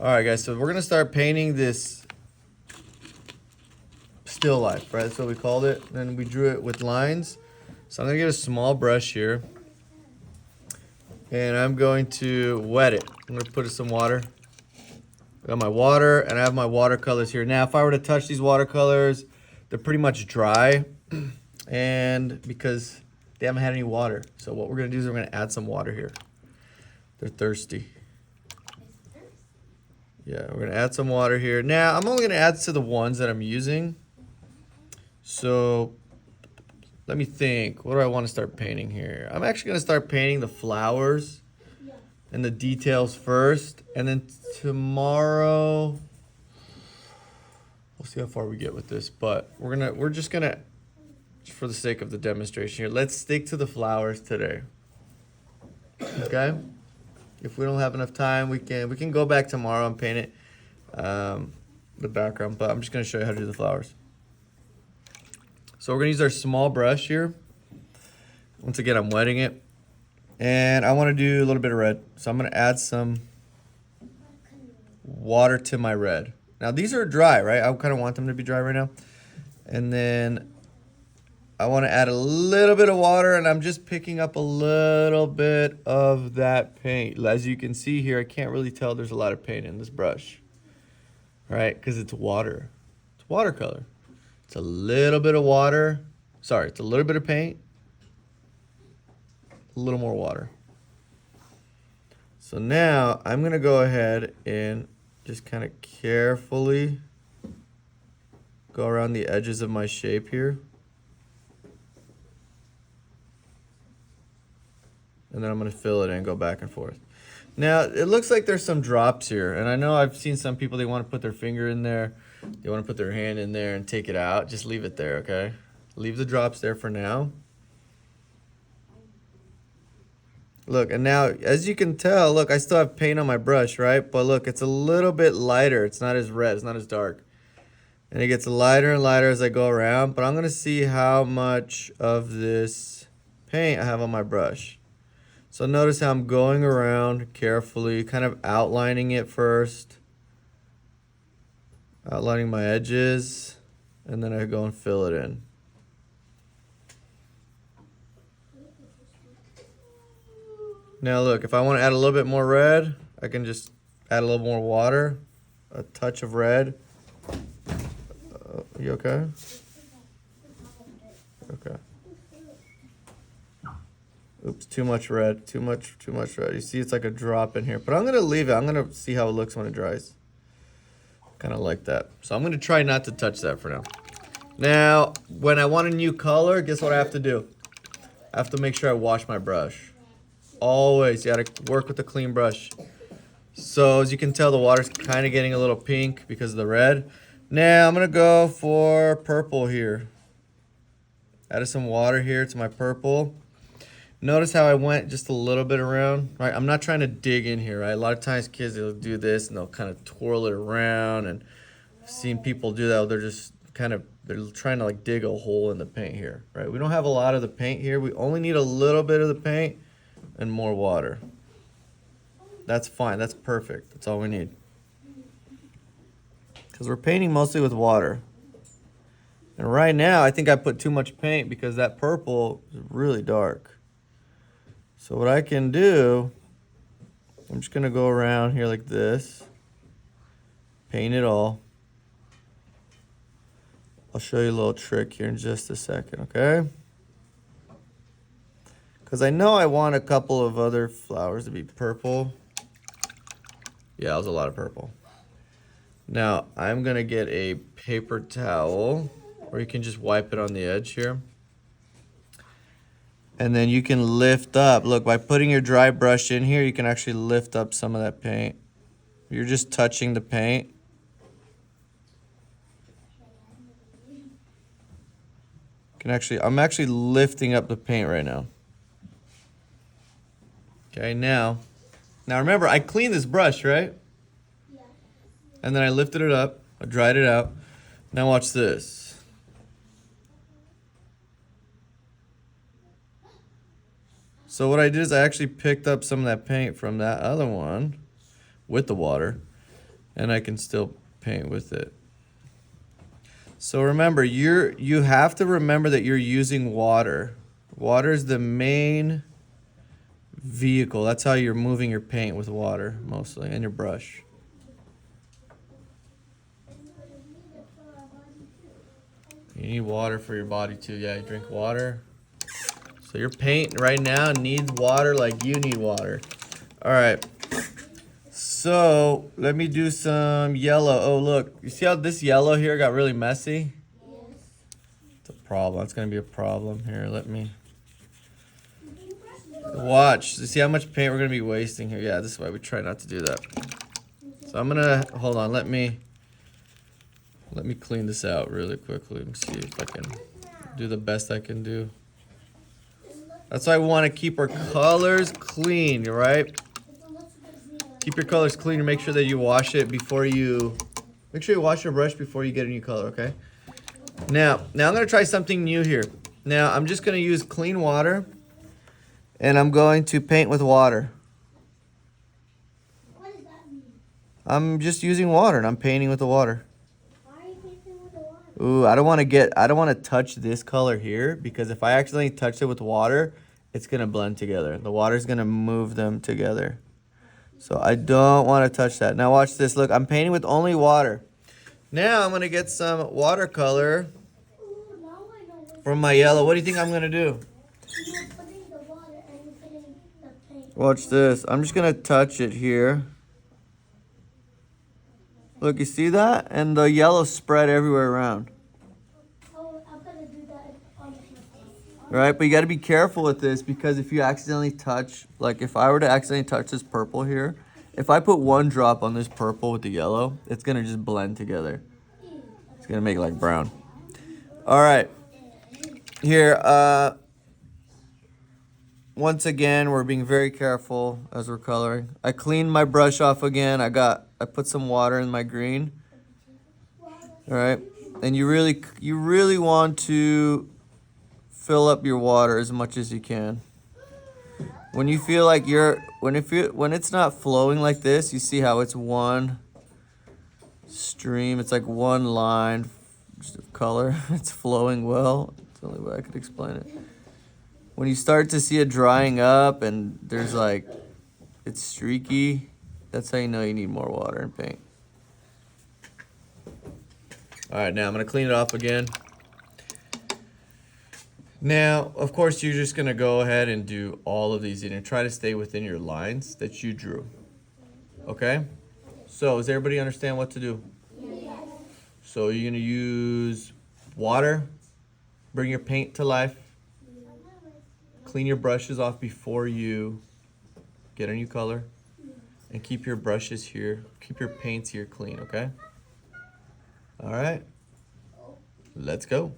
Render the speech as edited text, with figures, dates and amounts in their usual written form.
All right, guys, so we're going to start painting this still life, right? That's what we called it. Then we drew it with lines. So I'm going to get a small brush here. And I'm going to wet it. I'm going to put in some water. I got my water, and I have my watercolors here. Now, if I were to touch these watercolors, they're pretty much dry. And because they haven't had any water. So what we're going to do is we're going to add some water here. They're thirsty. Yeah, we're going to add some water here. Now, I'm only going to add to the ones that I'm using. So let me think. What do I want to start painting here? I'm actually going to start painting the flowers and the details first. And then tomorrow, we'll see how far we get with this. But we're just going to, for the sake of the demonstration here, let's stick to the flowers today. Okay? If we don't have enough time, we can go back tomorrow and paint it, the background. But I'm just going to show you how to do the flowers. So we're going to use our small brush here. Once again, I'm wetting it. And I want to do a little bit of red. So I'm going to add some water to my red. Now, these are dry, right? I kind of want them to be dry right now. And then I want to add a little bit of water, and I'm just picking up a little bit of that paint. As you can see here, I can't really tell there's a lot of paint in this brush, right? Because it's water. It's watercolor. It's a little bit of water. Sorry, it's a little bit of paint. A little more water. So now I'm going to go ahead and just kind of carefully go around the edges of my shape here. And then I'm going to fill it in and go back and forth. Now, it looks like there's some drops here. And I know I've seen some people, they want to put their finger in there. They want to put their hand in there and take it out. Just leave it there, okay? Leave the drops there for now. Look, and now, as you can tell, look, I still have paint on my brush, right? But look, it's a little bit lighter. It's not as red. It's not as dark. And it gets lighter and lighter as I go around. But I'm going to see how much of this paint I have on my brush. So notice how I'm going around carefully, kind of outlining it first. Outlining my edges, and then I go and fill it in. Now look, if I want to add a little bit more red, I can just add a little more water, a touch of red. You okay? Okay. Oops, too much red, too much red. You see it's like a drop in here, but I'm gonna leave it. I'm gonna see how it looks when it dries. Kind of like that. So I'm gonna try not to touch that for now. Now, when I want a new color, guess what I have to do? I have to make sure I wash my brush. Always, you gotta work with a clean brush. So as you can tell, the water's kind of getting a little pink because of the red. Now I'm gonna go for purple here. Added some water here to my purple. Notice how I went just a little bit around, right? I'm not trying to dig in here, right? A lot of times kids, they'll do this and they'll kind of twirl it around, and I've seen people do that. They're just they're trying to like dig a hole in the paint here, right? We don't have a lot of the paint here. We only need a little bit of the paint and more water. That's fine, that's perfect. That's all we need. Because we're painting mostly with water. And right now, I think I put too much paint because that purple is really dark. So what I can do, I'm just gonna go around here like this, paint it all. I'll show you a little trick here in just a second, okay? Because I know I want a couple of other flowers to be purple. Yeah, that was a lot of purple. Now, I'm gonna get a paper towel, or you can just wipe it on the edge here. And then you can lift up. Look, by putting your dry brush in here, you can actually lift up some of that paint. You're just touching the paint. I'm actually lifting up the paint right now. Okay, now remember, I cleaned this brush, right? Yeah. And then I lifted it up, I dried it out. Now watch this. So what I did is I actually picked up some of that paint from that other one with the water. And I can still paint with it. So remember, you have to remember that you're using water. Water is the main vehicle. That's how you're moving your paint, with water mostly, and your brush. You need water for your body too. Yeah, you drink water. So your paint right now needs water like you need water. All right. So let me do some yellow. Oh, look. You see how this yellow here got really messy? Yes. It's a problem. It's going to be a problem. Here, let me. Watch. You see how much paint we're going to be wasting here? Yeah, this is why we try not to do that. So I'm going to, hold on. Let me clean this out really quickly. Let me see if I can do the best I can do. That's why we want to keep our colors clean, right? Keep your colors clean and make sure that you wash it before you... Make sure you wash your brush before you get a new color, okay? Now I'm going to try something new here. Now, I'm just going to use clean water. And I'm going to paint with water. What does that mean? I'm just using water and I'm painting with the water. Why are you painting with the water? Ooh, I don't want to touch this color here, because if I accidentally touch it with water, it's going to blend together. The water's going to move them together. So I don't want to touch that. Now watch this. Look, I'm painting with only water. Now I'm going to get some watercolor Ooh, now I know what from my yellow. What do you think I'm going to do? you're putting the water and you're putting the paint. Watch this. I'm just going to touch it here. Look, you see that? And the yellow spread everywhere around. Oh, I'm gonna do that on the paper. Right? But you got to be careful with this, because if you accidentally touch, like if I were to accidentally touch this purple here, if I put one drop on this purple with the yellow, it's going to just blend together. It's going to make it like brown. All right. Here, once again, we're being very careful as we're coloring. I cleaned my brush off again. I put some water in my green. All right. And you really want to fill up your water as much as you can. When you feel like when it's not flowing like this, you see how it's one stream. It's like one line of color. It's flowing well. It's the only way I could explain it. When you start to see it drying up and there's like, it's streaky, that's how you know you need more water and paint. All right, now I'm gonna clean it off again. Now, of course, you're just gonna go ahead and do all of these and try to stay within your lines that you drew. Okay? So, does everybody understand what to do? Yes. So you're gonna use water, bring your paint to life, clean your brushes off before you get a new color, and keep your brushes here, keep your paints here clean, okay? All right, let's go.